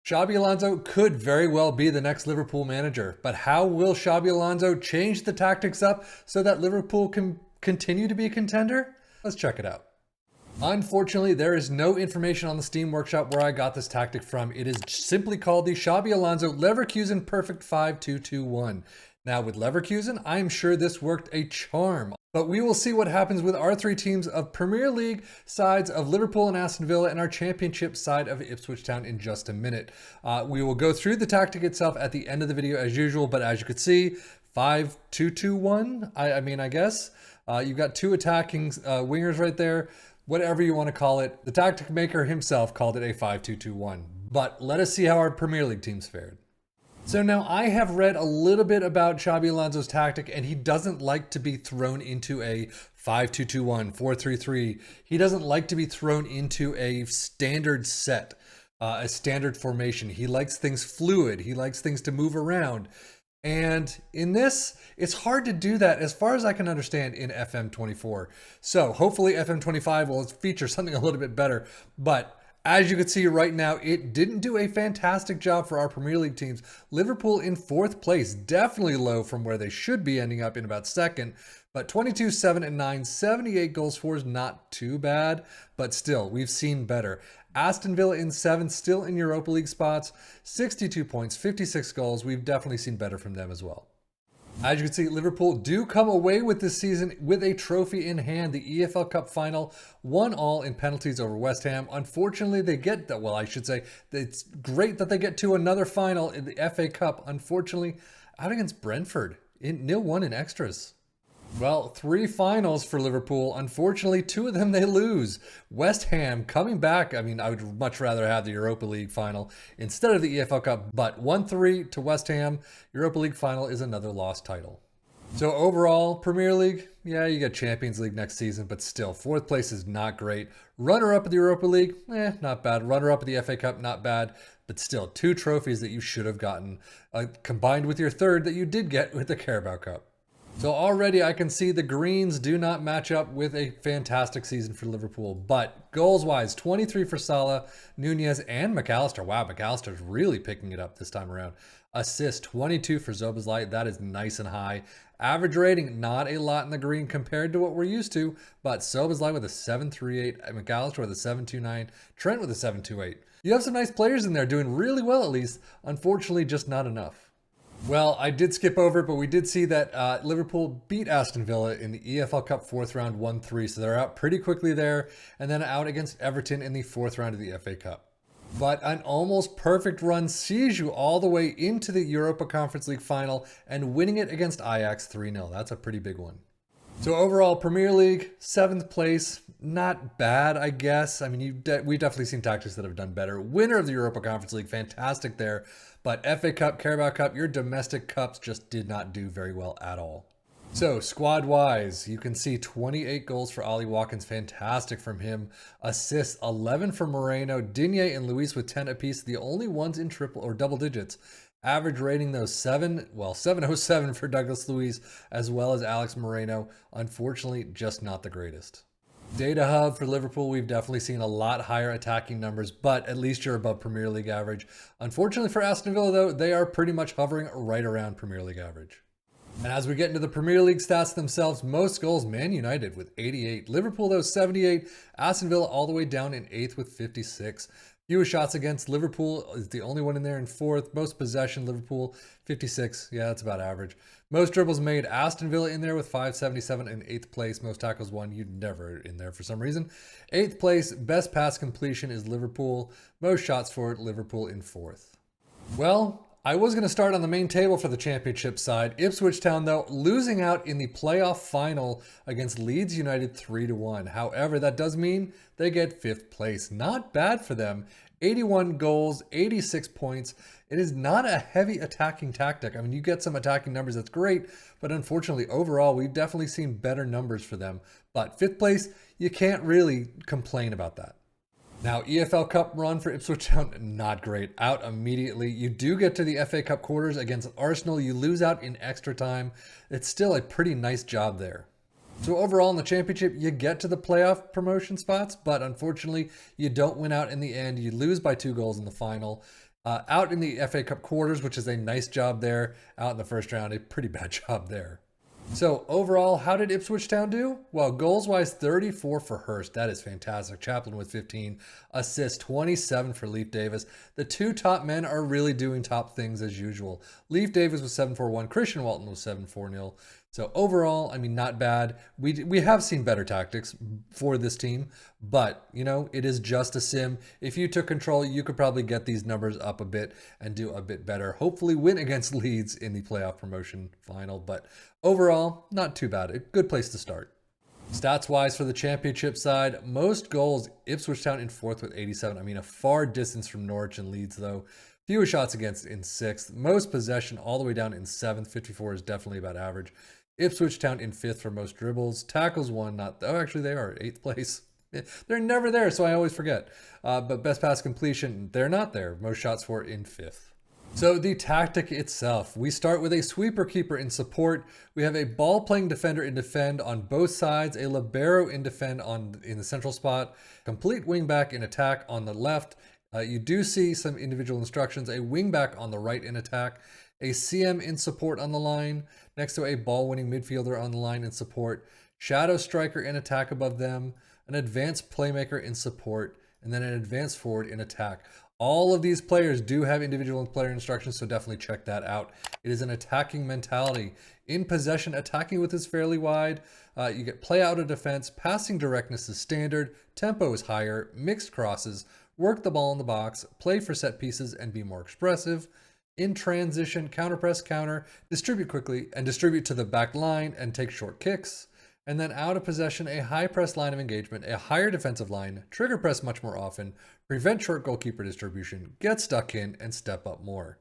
Xabi Alonso could very well be the next Liverpool manager, but how will Xabi Alonso change the tactics up so that Liverpool can continue to be a contender? Let's check it out. Unfortunately, there is no information on the Steam Workshop where I got this tactic from. It is simply called the Xabi Alonso Leverkusen Perfect 5-2-2-1. Now with Leverkusen, I'm sure this worked a charm, but we will see what happens with our three teams of Premier League sides of Liverpool and Aston Villa and our Championship side of Ipswich Town in just a minute. We will go through the tactic itself at the end of the video as usual, but as you could see, 5-2-2-1, I guess. You've got two attacking wingers right there. Whatever you want to call it. The tactic maker himself called it a 5-2-2-1. But let us see how our Premier League teams fared. So now I have read a little bit about Xabi Alonso's tactic, and he doesn't like to be thrown into a 5-2-2-1, 4-3-3. He doesn't like to be thrown into a standard set, a standard formation. He likes things fluid. He likes things to move around. And in this, it's hard to do that as far as I can understand in FM24. So hopefully FM25 will feature something a little bit better. But as you can see right now, it didn't do a fantastic job for our Premier League teams. Liverpool in 4th place, definitely low from where they should be, ending up in about 2nd. But 22, 7, and 9, 78 goals for is not too bad, but still, we've seen better. Aston Villa in 7th, still in Europa League spots, 62 points, 56 goals. We've definitely seen better from them as well. As you can see, Liverpool do come away with this season with a trophy in hand, the EFL Cup final, 1-1 in penalties over West Ham. Unfortunately, they get that. Well, I should say it's great that they get to another final in the FA Cup. Unfortunately, out against Brentford in 0-1 in extras. Well, 3 finals for Liverpool. Unfortunately, 2 of them they lose. West Ham coming back. I would much rather have the Europa League final instead of the EFL Cup, but 1-3 to West Ham. Europa League final is another lost title. So overall, Premier League, yeah, you get Champions League next season, but still, 4th place is not great. Runner-up of the Europa League, not bad. Runner-up of the FA Cup, not bad. But still, 2 trophies that you should have gotten, combined with your 3rd that you did get with the Carabao Cup. So already I can see the Greens do not match up with a fantastic season for Liverpool. But goals-wise, 23 for Salah, Nunez, and McAllister. Wow, McAllister's really picking it up this time around. Assist, 22 for Szoboszlai. That is nice and high. Average rating, not a lot in the green compared to what we're used to. But Szoboszlai with a 7.38, McAllister with a 7.29, Trent with a 7.28. You have some nice players in there doing really well at least. Unfortunately, just not enough. Well, I did skip over it, but we did see that Liverpool beat Aston Villa in the EFL Cup 4th round 1-3, so they're out pretty quickly there, and then out against Everton in the 4th round of the FA Cup. But an almost perfect run sees you all the way into the Europa Conference League final and winning it against Ajax 3-0. That's a pretty big one. So overall, Premier League, 7th place, not bad, I guess. I mean, we've definitely seen tactics that have done better. Winner of the Europa Conference League, fantastic there. But FA Cup, Carabao Cup, your domestic cups just did not do very well at all. So squad-wise, you can see 28 goals for Ollie Watkins, fantastic from him. Assists, 11 for Moreno, Digne and Luis with 10 apiece, the only ones in triple or double digits. Average rating though 707 for Douglas Luiz as well as Alex Moreno. Unfortunately, just not the greatest. Data Hub for Liverpool, we've definitely seen a lot higher attacking numbers, but at least you're above Premier League average. Unfortunately for Aston Villa though, they are pretty much hovering right around Premier League average. And as we get into the Premier League stats themselves, most goals Man United with 88. Liverpool though 78. Aston Villa all the way down in 8th with 56. Fewest shots against, Liverpool is the only one in there in 4th. Most possession, Liverpool, 56. Yeah, that's about average. Most dribbles made, Aston Villa in there with 577 in 8th place. Most tackles won, you'd never in there for some reason. 8th place, best pass completion is Liverpool. Most shots for it, Liverpool in 4th. Well, I was going to start on the main table for the Championship side. Ipswich Town, though, losing out in the playoff final against Leeds United 3-1. However, that does mean they get 5th place. Not bad for them. 81 goals, 86 points. It is not a heavy attacking tactic. I mean, you get some attacking numbers, that's great. But unfortunately, overall, we've definitely seen better numbers for them. But 5th place, you can't really complain about that. Now, EFL Cup run for Ipswich Town, not great. Out immediately. You do get to the FA Cup quarters against Arsenal. You lose out in extra time. It's still a pretty nice job there. So overall in the Championship, you get to the playoff promotion spots, but unfortunately, you don't win out in the end. You lose by 2 goals in the final. Out in the FA Cup quarters, which is a nice job there. Out in the first round, a pretty bad job there. So overall, how did Ipswich Town do? Well, goals-wise, 34 for Hurst. That is fantastic. Chaplin with 15 assists, 27 for Leif Davis. The two top men are really doing top things as usual. Leif Davis was 7-4-1. Christian Walton was 7-4-0. So overall, I mean, not bad. We have seen better tactics for this team, but, you know, it is just a sim. If you took control, you could probably get these numbers up a bit and do a bit better. Hopefully win against Leeds in the playoff promotion final, but overall, not too bad. A good place to start. Stats-wise for the championship side, most goals, Ipswich Town in 4th with 87. I mean, a far distance from Norwich and Leeds, though. Fewer shots against in 6th. Most possession all the way down in 7th. 54 is definitely about average. Ipswich Town in 5th for most dribbles. Tackles won, actually they are 8th place. They're never there, so I always forget. But best pass completion, they're not there. Most shots for in 5th. So the tactic itself, we start with a sweeper keeper in support. We have a ball playing defender in defend on both sides, a libero in defend in the central spot, complete wingback in attack on the left. You do see some individual instructions, a wingback on the right in attack, a CM in support on the line, next to a ball-winning midfielder on the line in support, shadow striker in attack above them, an advanced playmaker in support, and then an advanced forward in attack. All of these players do have individual player instructions, so definitely check that out. It is an attacking mentality. In possession, attacking width is fairly wide. You get play out of defense, passing directness is standard, tempo is higher, mixed crosses, work the ball in the box, play for set pieces, and be more expressive. In transition, counter press, counter, distribute quickly, and distribute to the back line and take short kicks. And then out of possession, a high press line of engagement, a higher defensive line, trigger press much more often, prevent short goalkeeper distribution, get stuck in, and step up more.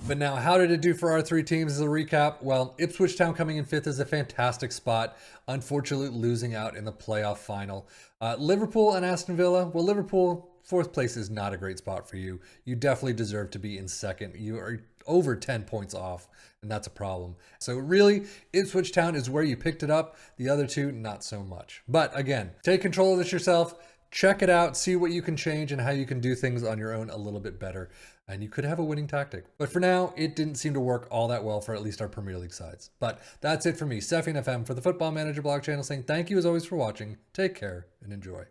But now, how did it do for our three teams as a recap? Well, Ipswich Town coming in 5th is a fantastic spot, unfortunately losing out in the playoff final. Liverpool and Aston Villa, well, Liverpool, 4th place is not a great spot for you. You definitely deserve to be in 2nd. You are over 10 points off, and that's a problem. So really, Ipswich Town is where you picked it up. The other two, not so much. But again, take control of this yourself. Check it out, see what you can change and how you can do things on your own a little bit better. And you could have a winning tactic. But for now, it didn't seem to work all that well for at least our Premier League sides. But that's it for me, Stefan FM for the Football Manager blog channel, saying thank you as always for watching. Take care and enjoy.